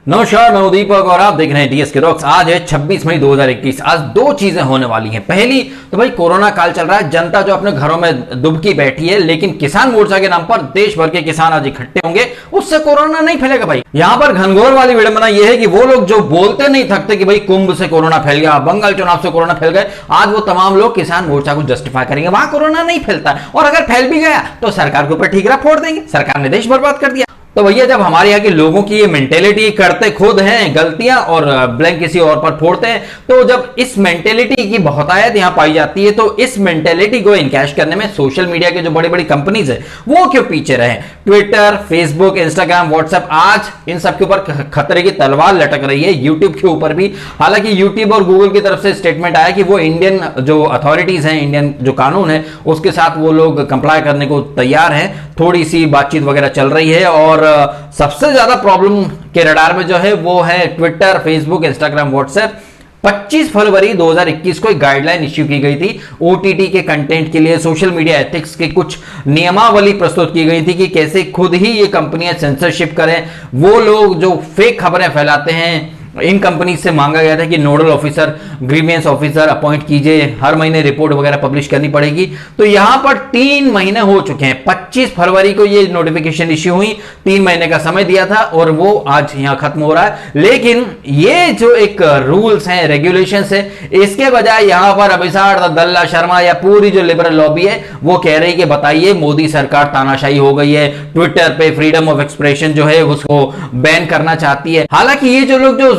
नमस्कार, मैं दीपक और आप देख रहे हैं डीएस के रॉक्स। आज है 26 मई 2021। आज दो चीजें होने वाली हैं। पहली तो भाई कोरोना काल चल रहा है, जनता जो अपने घरों में दुबकी बैठी है, लेकिन किसान मोर्चा के नाम पर देश भर के किसान आज इकट्ठे होंगे, उससे कोरोना नहीं फैलेगा। भाई यहां पर घनघोर वाली विडंबना यह है कि वो लोग जो बोलते नहीं थकते कि भाई कुंभ से कोरोना फैल गया, बंगाल चुनाव से कोरोना फैल गए, आज वो तमाम लोग किसान मोर्चा को जस्टिफाई करेंगे। वहां कोरोना नहीं फैलता, और अगर फैल भी गया तो सरकार के ऊपर ठीकरा फोड़ देंगे, सरकार ने देश बर्बाद कर दिया। तो भैया जब हमारे यहाँ के लोगों की ये मेंटेलिटी करते खुद हैं गलतियां और ब्लैंक किसी और पर फोड़ते हैं, तो जब इस मेंटेलिटी की बहुतायत यहाँ पाई जाती है, तो इस मेंटेलिटी को इनकैश करने में सोशल मीडिया के जो बड़ी बड़ी कंपनीज है वो क्यों पीछे रहे। ट्विटर, फेसबुक, इंस्टाग्राम, व्हाट्सएप, आज इन सब के ऊपर खतरे की तलवार लटक रही है। यूट्यूब के ऊपर भी, हालांकि यूट्यूब और गूगल की तरफ से स्टेटमेंट आया कि वो इंडियन जो अथॉरिटीज हैं, इंडियन जो कानून है उसके साथ वो लोग कंप्लाई करने को तैयार हैं। थोड़ी सी बातचीत वगैरह चल रही है, और सबसे ज्यादा प्रॉब्लम के रडार में जो है वो है ट्विटर, फेसबुक, इंस्टाग्राम, व्हाट्सएप। 25 फरवरी 2021 को एक गाइडलाइन इश्यू की गई थी ओटीटी के कंटेंट के लिए। सोशल मीडिया एथिक्स के कुछ नियमावली प्रस्तुत की गई थी कि कैसे खुद ही ये कंपनियां सेंसरशिप करें। वो लोग जो फेक खबरें फैलाते हैं, इन कंपनी से मांगा गया था कि nodal officer, grievance officer appoint कीजिए, हर महीने रिपोर्ट वगैरह पब्लिश करनी पड़ेगी। तो यहां पर 3 महीने हो चुके हैं। 25 फरवरी को ये नोटिफिकेशन इश्यू हुई, 3 महीने का समय दिया था, और वो आज यहां खत्म हो रहा है। लेकिन ये जो एक रूल्स हैं, रेगुलेशंस है, इसके बजाय यहां पर अभिसार दल्ला शर्मा या पूरी जो लिबरल लॉबी है वो कह रही है कि बताइए मोदी सरकार तानाशाही हो गई है, ट्विटर पे फ्रीडम ऑफ एक्सप्रेशन जो है उसको बैन करना चाहती है। हालांकि ये जो लोग जो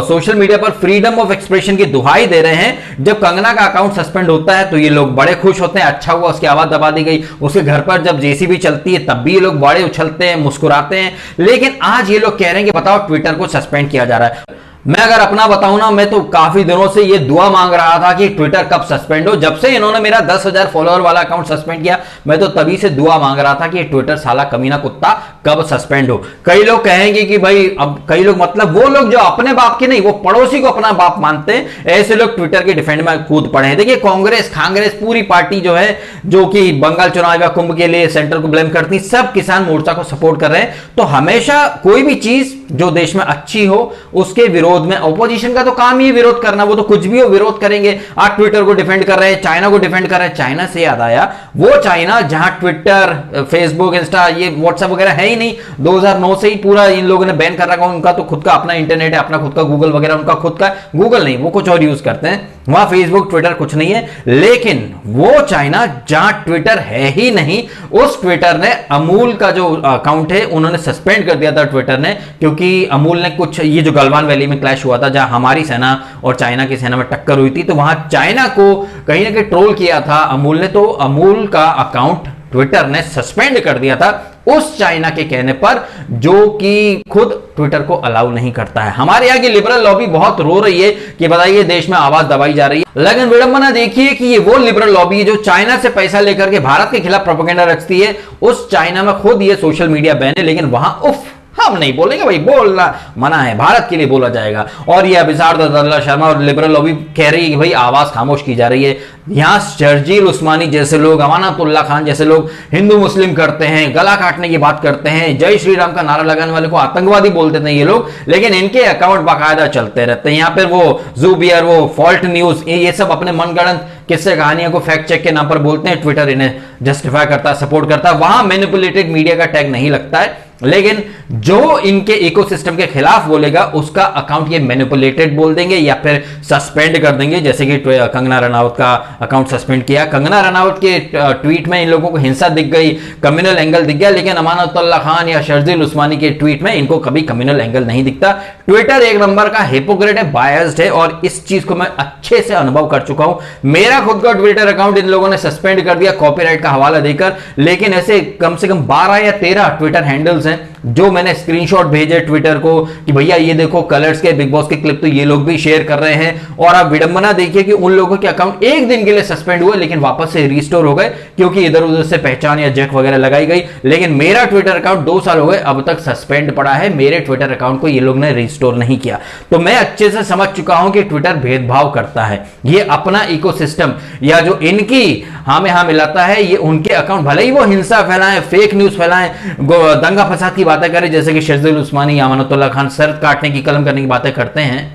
सोशल मीडिया पर फ्रीडम ऑफ एक्सप्रेशन की दुहाई दे रहे हैं, जब कंगना का अकाउंट सस्पेंड होता है तो ये लोग बड़े खुश होते हैं, अच्छा हुआ उसकी आवाज दबा दी गई। उसके घर पर जब जेसीबी चलती है तब भी ये लोग बड़े उछलते हैं, मुस्कुराते हैं। लेकिन आज ये लोग कह रहे हैं कि बताओ ट्विटर को सस्पेंड किया जा रहा है। मैं अगर अपना बताऊं ना, मैं तो काफी दिनों से ये दुआ मांग रहा था कि ट्विटर कब सस्पेंड हो। जब से इन्होंने मेरा 10,000 फॉलोअर वाला अकाउंट सस्पेंड किया, मैं तो तभी से दुआ मांग रहा था कि ट्विटर साला कमीना कुत्ता कब सस्पेंड हो। कई लोग कहेंगे कि भाई, अब कई लोग मतलब वो लोग जो अपने बाप के नहीं, वो पड़ोसी को अपना बाप मानते हैं, ऐसे लोग ट्विटर के डिफेंड में कूद पड़े हैं। देखिए कांग्रेस पूरी पार्टी जो है, जो कि बंगाल चुनाव या कुंभ के लिए सेंटर को ब्लेम करती, सब किसान मोर्चा को सपोर्ट कर रहे हैं। तो हमेशा कोई भी चीज जो देश में अच्छी हो उसके विरोध में, ऑपोजिशन का तो काम ही विरोध करना, वो तो कुछ भी हो विरोध करेंगे। आज ट्विटर को डिफेंड कर रहे हैं, चाइना को डिफेंड कर रहे हैं। चाइना से याद आया, वो चाइना जहां ट्विटर, फेसबुक, इंस्टा, ये व्हाट्सएप वगैरह है ही नहीं, 2009 से ही पूरा इन लोगों ने बैन कर रखा। उनका तो खुद का अपना इंटरनेट है, अपना खुद का गूगल वगैरह, उनका खुद का गूगल नहीं, वो कुछ और यूज करते हैं, वहां फेसबुक, ट्विटर कुछ नहीं है। लेकिन वो चाइना जहां ट्विटर है ही नहीं, उस ट्विटर ने अमूल का जो अकाउंट है उन्होंने सस्पेंड कर दिया था ट्विटर ने, क्योंकि अमूल ने कुछ, ये जो गलवान वैली में क्लैश हुआ था जहां हमारी सेना और चाइना की सेना में टक्कर हुई थी, तो वहां चाइना को कहीं ना कहीं ट्रोल किया था अमूल ने, तो अमूल का अकाउंट ट्विटर ने सस्पेंड कर दिया था उस चाइना के कहने पर, जो कि खुद ट्विटर को अलाउ नहीं करता है। हमारे यहाँ की लिबरल लॉबी बहुत रो रही है कि बताइए देश में आवाज दबाई जा रही है। लेकिन विडंबना देखिए कि ये वो लिबरल लॉबी है जो चाइना से पैसा लेकर के भारत के खिलाफ प्रोपेगेंडा रखती है। उस चाइना में खुद ये सोशल मीडिया बैन है, लेकिन वहां उफ हम नहीं बोलेंगे भाई, बोलना मना है, भारत के लिए बोला जाएगा। और ये अभिसार दल्ला शर्मा और लिबरल लॉबी कह रही है कि भाई आवाज खामोश की जा रही है। यहां शर्जील उस्मानी जैसे लोग, अमानतुल्लाह खान जैसे लोग हिंदू मुस्लिम करते हैं, गला काटने की बात करते हैं, जय श्री राम का नारा लगाने वाले को आतंकवादी बोलते थे ये लोग, लेकिन इनके अकाउंट बाकायदा चलते रहते हैं। यहाँ पर वो जूबियर, वो फॉल्ट न्यूज, ये सब अपने मनगढ़ंत किस्से कहानियों को फैक्ट चेक के नाम पर बोलते हैं। ट्विटर इन्हें जस्टिफाई करता है, सपोर्ट करता है, वहां मैनिपुलेटेड मीडिया का टैग नहीं लगता है। लेकिन जो इनके इकोसिस्टम के खिलाफ बोलेगा उसका अकाउंट ये मैनिपुलेटेड बोल देंगे या फिर सस्पेंड कर देंगे, जैसे कि कंगना रनावत का अकाउंट सस्पेंड किया। कंगना रनावत के ट्वीट में इन लोगों को हिंसा दिख गई, कम्युनल एंगल दिख गया, लेकिन अमानतुल्लाह खान या शर्जील उस्मानी के ट्वीट में इनको कभी कम्युनल एंगल नहीं दिखता। ट्विटर एक नंबर का हिपोक्रेट है, बायस्ड है, और इस चीज को मैं अच्छे से अनुभव कर चुका हूं। मेरा खुद का ट्विटर अकाउंट इन लोगों ने सस्पेंड कर दिया कॉपीराइट का हवाला देकर, लेकिन ऐसे कम से कम 12 या 13 ट्विटर हैंडल्स जो मैंने स्क्रीनशॉट भेजे ट्विटर को कि भैया ये देखो कलर्स के बिग बॉस के क्लिप तो ये लोग भी शेयर कर रहे हैं। और आप विडंबना देखिए कि उन लोगों के अकाउंट एक दिन के लिए सस्पेंड हुए, लेकिन वापस से रिस्टोर हो गए, क्योंकि इधर उधर से पहचान या जैक वगैरह लगाई गई। लेकिन मेरा ट्विटर अकाउंट 2 साल हो गए अब तक सस्पेंड पड़ा है, मेरे ट्विटर अकाउंट को ये लोग ने रिस्टोर नहीं किया। तो मैं अच्छे से समझ चुका हूं कि ट्विटर भेदभाव करता है, ये अपना इकोसिस्टम या जो इनकी हाँ में हाँ मिलाता है, ये उनके अकाउंट भले ही वो हिंसा फैलाएं, फेक न्यूज फैलाएं, दंगा फसाद की बातें करें, जैसे कि शहजाद उस्मानी, अमानतुल्लाह खान सर काटने की, कलम करने की बातें करते हैं,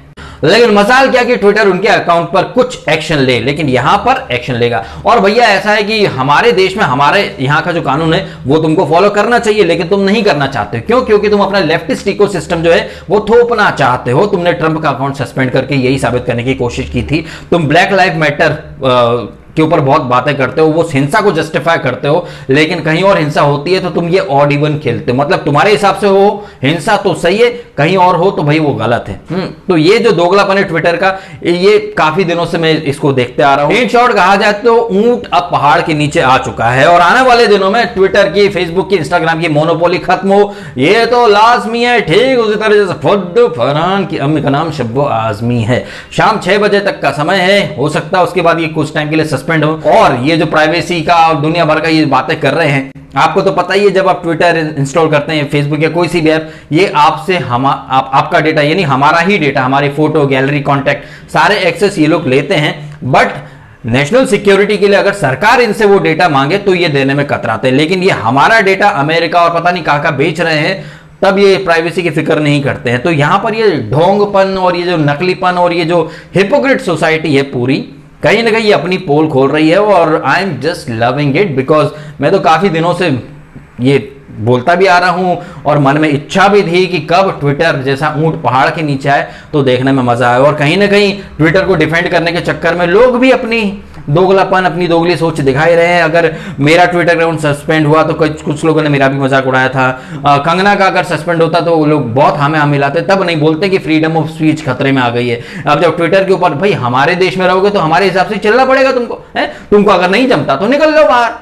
लेकिन मसाल क्या कि ट्विटर उनके अकाउंट पर कुछ एक्शन ले, लेकिन यहां पर एक्शन लेगा। और भैया ऐसा है कि हमारे देश में, हमारे यहां का जो कानून है वो तुमको फॉलो करना चाहिए, लेकिन तुम नहीं करना चाहते। क्यों? क्योंकि तुम अपना लेफ्टिस्ट इकोसिस्टम जो है वो थोपना चाहते हो। तुमने ट्रंप का अकाउंट सस्पेंड करके यही साबित करने की कोशिश की थी। तुम ब्लैक लाइव मैटर के ऊपर बहुत बातें करते हो, वो हिंसा को जस्टिफाई करते हो, लेकिन कहीं और हिंसा होती है तो तुम ये ऑड इवन खेलते हो। मतलब तुम्हारे हिसाब से वो हिंसा तो सही है, कहीं और हो तो भाई वो गलत है। तो ये जो दोगलापन है ट्विटर का, ये काफी दिनों से मैं इसको देखते आ रहा हूं। इन शॉर्ट कहा जाए तो ऊंट अब पहाड़ के नीचे आ चुका है, और आने वाले दिनों में ट्विटर की, फेसबुक की, इंस्टाग्राम की मोनोपोली खत्म हो, ये तो लाजमी है। ठीक उसी तरह जैसे फुड फरहान की अम्मी का नाम शब्बो आजमी है। शाम 6 बजे तक का समय है, हो सकता है उसके बाद ये कुछ टाइम के लिए सस्पेंड हो। और ये जो प्राइवेसी का और दुनिया भर का ये बातें कर रहे हैं, आपको तो पता ही है, जब आप ट्विटर इंस्टॉल करते हैं, फेसबुक या कोई सी भी ऐप, ये आपसे आपका डेटा, यानी हमारा ही डेटा, हमारी फोटो, गैलरी, कॉन्टैक्ट, सारे एक्सेस ये लोग लेते हैं। बट नेशनल सिक्योरिटी के लिए अगर सरकार इनसे वो डेटा मांगे तो ये देने में कतराते हैं, लेकिन ये हमारा डेटा अमेरिका और पता नहीं कहां बेच रहे हैं, तब ये प्राइवेसी की फिक्र नहीं करते हैं। तो यहां पर ये ढोंगपन और ये जो नकलीपन और ये जो हिपोक्रेट सोसाइटी है पूरी, कहीं ना कहीं अपनी पोल खोल रही है। और I am just loving it, because मैं तो काफी दिनों से ये बोलता भी आ रहा हूं और मन में इच्छा भी थी कि कब ट्विटर जैसा ऊंट पहाड़ के नीचे आए तो देखने में मजा आए। और कहीं ना कहीं ट्विटर को डिफेंड करने के चक्कर में लोग भी अपनी दोगलापन, अपनी दोगली सोच दिखाई रहे हैं। अगर मेरा ट्विटर अकाउंट सस्पेंड हुआ तो कुछ लोगों ने मेरा भी मजाक उड़ाया था। कंगना का अगर सस्पेंड होता तो लोग बहुत हमें हम मिलाते, तब नहीं बोलते कि फ्रीडम ऑफ स्पीच खतरे में आ गई है। अब जब ट्विटर के ऊपर, भाई हमारे देश में रहोगे तो हमारे हिसाब से चलना पड़ेगा तुमको, है? तुमको अगर नहीं जमता तो निकल लो बाहर।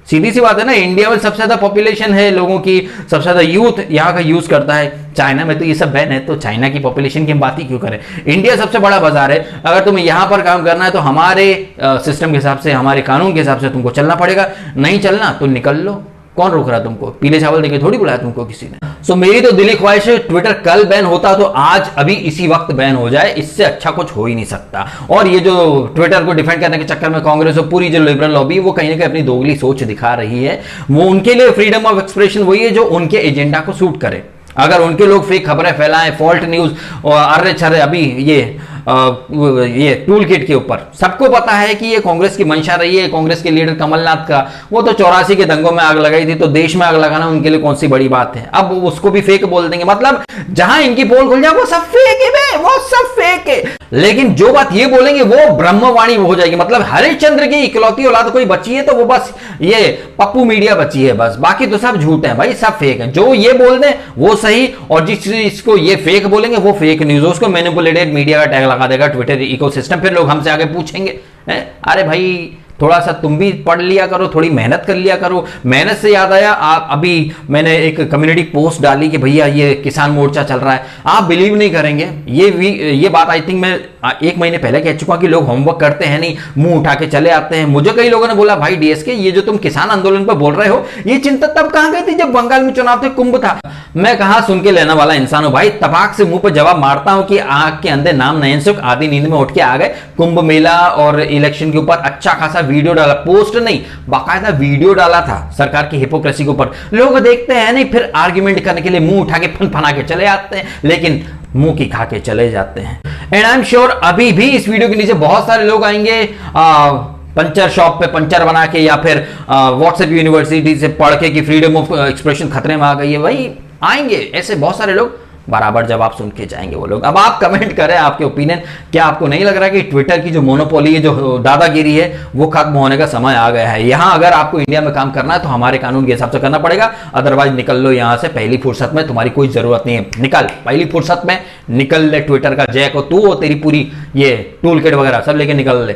सीधी सी बात है ना। इंडिया में सबसे ज्यादा पॉपुलेशन है लोगों की, सबसे ज्यादा यूथ यहाँ का यूज करता है। चाइना में तो ये सब बैन है, तो चाइना की पॉपुलेशन की हम बात ही क्यों करें। इंडिया सबसे बड़ा बाजार है। अगर तुम्हें यहाँ पर काम करना है तो हमारे सिस्टम के हिसाब से, हमारे कानून के हिसाब से तुमको चलना पड़ेगा। नहीं चलना तो निकल लो। कौन रोक रहा है तुमको? पीले चावल देके थोड़ी बुलाया तुमको किसी ने। सो मेरी तो दिली ख्वाहिश है ट्विटर कल बैन होता तो आज अभी इसी वक्त बैन हो जाए, इससे अच्छा कुछ हो ही नहीं सकता। और ये जो ट्विटर को डिफेंड करने के चक्कर में कांग्रेस और पूरी जो लिबरल लॉबी, वो कहीं ना कहीं अपनी दोगली सोच दिखा रही है। वो उनके लिए फ्रीडम ऑफ एक्सप्रेशन वही है जो उनके एजेंडा को सूट करे। अगर उनके लोग फेक खबरें फैलाएं, फॉल्ट न्यूज और अर्रे छर्रे, अभी ये टूल किट के ऊपर सबको पता है कि ये कांग्रेस की मंशा रही है, कांग्रेस के लीडर कमलनाथ का। वो तो 84 के दंगों में आग लगाई थी, तो देश में आग लगाना उनके लिए कौन सी बड़ी बात है। अब उसको भी फेक बोल देंगे, मतलब जहां इनकी पोल खुल जाए वो सब फेक है, वो सब फेक है। लेकिन जो बात ये बोलेंगे वो ब्रह्मवाणी हो जाएगी। मतलब हरिश्चंद्र की इकलौती औलाद कोई बची है तो वो बस ये पप्पू मीडिया बची है, बस। बाकी तो सब झूठ है भाई, सब फेक है। जो ये बोल दें वो सही, और जिसको ये फेक बोलेंगे वो फेक न्यूज, उसको मैनिपुलेटेड मीडिया का टैग लगा देगा ट्विटर इकोसिस्टम। फिर लोग हमसे आगे पूछेंगे, अरे भाई थोड़ा सा तुम भी पढ़ लिया करो, थोड़ी मेहनत कर लिया करो। मेहनत से याद आया, आप अभी मैंने एक कम्युनिटी पोस्ट डाली कि भैया ये किसान मोर्चा चल रहा है। आप बिलीव नहीं करेंगे, ये बात आई थिंक मैं 1 महीने पहले कह चुका कि लोग होमवर्क करते हैं नहीं, मुंह उठा के चले आते हैं। मुझे कई लोगों ने बोला, भाई डीएसके ये जो तुम किसान आंदोलन पर बोल रहे हो, ये चिंता तब कहां गई थी जब बंगाल में चुनाव थे, कुंभ था। मैं कहां सुन के लेने वाला इंसान हूं भाई, तपाक से मुंह पर जवाब मारता हूं कि आंख के अंदर नाम नयन सुख आधी नींद में उठ के आ गए। कुंभ मेला और इलेक्शन के ऊपर अच्छा खासा वीडियो डाला, पोस्ट नहीं बाकायदा वीडियो डाला था सरकार की हिपोक्रेसी के ऊपर। लोग देखते हैं नहीं, फिर आर्ग्यूमेंट करने के लिए मुंह उठा के फनफना के चले आते हैं, लेकिन मुंह की खा के चले जाते हैं। एंड आई एम श्योर अभी भी इस वीडियो के नीचे बहुत सारे लोग आएंगे पंचर शॉप पे पंचर बना के, या फिर व्हाट्सएप यूनिवर्सिटी से पढ़ के कि फ्रीडम ऑफ एक्सप्रेशन खतरे में आ गई है। वही आएंगे ऐसे बहुत सारे लोग, बराबर जवाब सुन के जाएंगे वो लोग। अब आप कमेंट करें आपके ओपिनियन। क्या आपको नहीं लग रहा कि ट्विटर की जो मोनोपोली है, जो दादागिरी है, वो खत्म होने का समय आ गया है? यहां अगर आपको इंडिया में काम करना है तो हमारे कानून के हिसाब से करना पड़ेगा, अदरवाइज निकल लो यहां से पहली फुर्सत में। तुम्हारी कोई जरूरत नहीं है, निकल पहली फुर्सत में, निकल ले ट्विटर का जैक हो तू, और तेरी पूरी ये टूल किट वगैरह सब लेके निकल ले।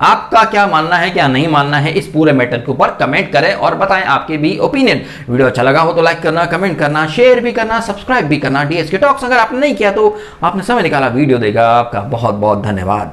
आपका क्या मानना है, क्या नहीं मानना है, इस पूरे मैटर के ऊपर कमेंट करें और बताएं आपके भी ओपिनियन। वीडियो अच्छा लगा हो तो लाइक करना, कमेंट करना, शेयर भी करना, सब्सक्राइब भी करना। डीएसके टॉक्स अगर आपने नहीं किया तो आपने समय निकाला वीडियो देगा, आपका बहुत बहुत धन्यवाद।